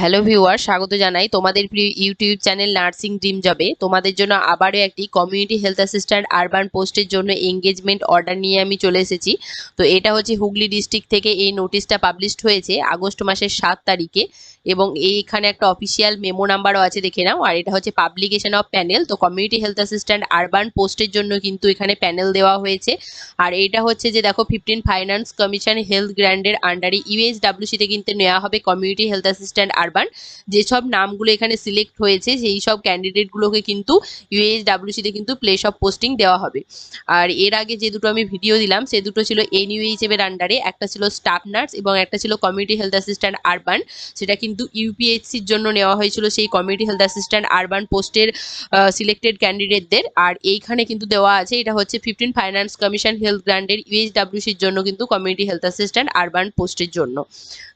Hello viewer, স্বাগত জানাই তোমাদের প্রিয় ইউটিউব চ্যানেল নার্সিং ড্রিম জবে। তোমাদের জন্য আবারও একটি কমিউনিটি হেলথ অ্যাসিস্ট্যান্ট আরবান পোস্টের জন্য এঙ্গেজমেন্ট অর্ডার নিয়ে আমি চলে এসেছি। তো এটা হচ্ছে হুগলি ডিস্ট্রিক্ট থেকে এই নোটিশটা পাবলিশড হয়েছে আগস্ট মাসের 7 তারিখে, এবং এইখানে একটা অফিসিয়াল মেমো নাম্বারও আছে, দেখে নাও। আর এটা হচ্ছে পাবলিকেশন অফ প্যানেল। তো কমিউনিটি হেলথ অ্যাসিস্ট্যান্ট আরবান পোস্টের জন্য কিন্তু এখানে প্যানেল দেওয়া হয়েছে। আর এটা হচ্ছে যে দেখো 15 ফাইন্যান্স কমিশন হেলথ গ্র্যান্ডের আন্ডারে UHWC তে কিন্তু নেওয়া হবে কমিউনিটি হেলথ অ্যাসিস্ট্যান্ট আরবান। যেসব নামগুলো এখানে সিলেক্ট হয়েছে সেই সব ক্যান্ডিডেটগুলোকে কিন্তু UHWC তে কিন্তু প্লেস অফ পোস্টিং দেওয়া হবে। আর এর আগে যে দুটো আমি ভিডিও দিলাম সে দুটো ছিল NUHM এর আন্ডারে, একটা ছিল স্টাফ নার্স এবং একটা ছিল কমিউনিটি হেলথ অ্যাসিস্ট্যান্ট আরবান। সেটা কিন্তু UPHCর জন্য নেওয়া হয়েছিল সেই কমিউনিটি হেলথ অ্যাসিস্ট্যান্ট আরবান পোস্টের সিলেক্টেড ক্যান্ডিডেটদের। আর এইখানে কিন্তু দেওয়া আছে এটা হচ্ছে 15 ফাইন্যান্স কমিশন হেলথ গ্র্যান্ডের UHWCর জন্য কিন্তু কমিউনিটি হেলথ অ্যাসিস্ট্যান্ট আরবান পোস্টের জন্য।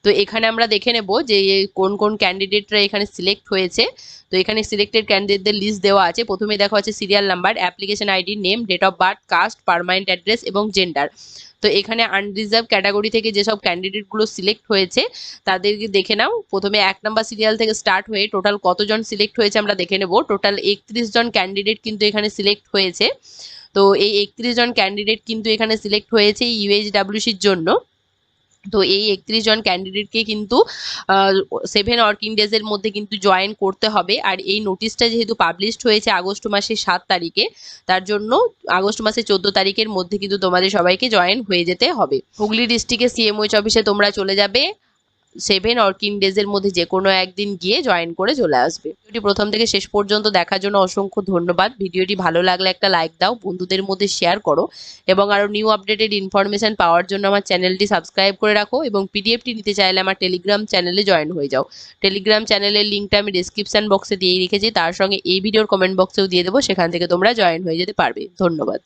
তো এখানে আমরা দেখে নেব যে কোন কোন ক্যান্ডিডেটরা এখানে সিলেক্ট হয়েছে। তো এখানে সিলেক্টেড ক্যান্ডিডেটদের লিস্ট দেওয়া আছে। প্রথমে দেখা হচ্ছে serial number, application ID, name, date of birth, caste, permanent address এবং জেন্ডার। তো এখানে আনরিজার্ভ ক্যাটাগরি থেকে যেসব ক্যান্ডিডেটগুলো সিলেক্ট হয়েছে তাদেরকে দেখে নাও। প্রথমে 1 নম্বর সিরিয়াল থেকে স্টার্ট হয়ে টোটাল কতজন সিলেক্ট হয়েছে আমরা দেখে নেব। টোটাল 31 জন ক্যান্ডিডেট কিন্তু এখানে সিলেক্ট হয়েছে। তো এই 31 জন ক্যান্ডিডেট কিন্তু এখানে সিলেক্ট হয়েছে UHWCর জন্য। তো এই 31 জন ক্যান্ডিডেটকে কিন্তু 7 ওয়ার্কিং ডেজের মধ্যে কিন্তু জয়েন করতে হবে। আর এই নোটিশটা যেহেতু পাবলিশড হয়েছে আগস্ট মাসের 7 তারিখে, তার জন্য আগস্ট মাসের 14 তারিখের মধ্যে কিন্তু তোমাদের সবাইকে জয়েন হয়ে যেতে হবে। হুগলি ডিস্ট্রিক্টের CMOH অফিসে তোমরা চলে যাবে, 7 ওয়ার্কিং ডেজের মধ্যে যে কোনো একদিন গিয়ে জয়েন করে চলে আসবে। ভিডিওটি প্রথম থেকে শেষ পর্যন্ত দেখার জন্য অসংখ্য ধন্যবাদ। ভিডিওটি ভালো লাগলে একটা লাইক দাও, বন্ধুদের মধ্যে শেয়ার করো এবং আরও নিউ আপডেটেড ইনফরমেশন পাওয়ার জন্য আমার চ্যানেলটি সাবস্ক্রাইব করে রাখো এবং পিডিএফটি নিতে চাইলে আমার টেলিগ্রাম চ্যানেলে জয়েন হয়ে যাও। টেলিগ্রাম চ্যানেলের লিঙ্কটা আমি ডিসক্রিপশন বক্সে দিয়ে রেখেছি, তার সঙ্গে এই ভিডিওর কমেন্ট বক্সেও দিয়ে দেবো, সেখান থেকে তোমরা জয়েন হয়ে যেতে পারবে। ধন্যবাদ।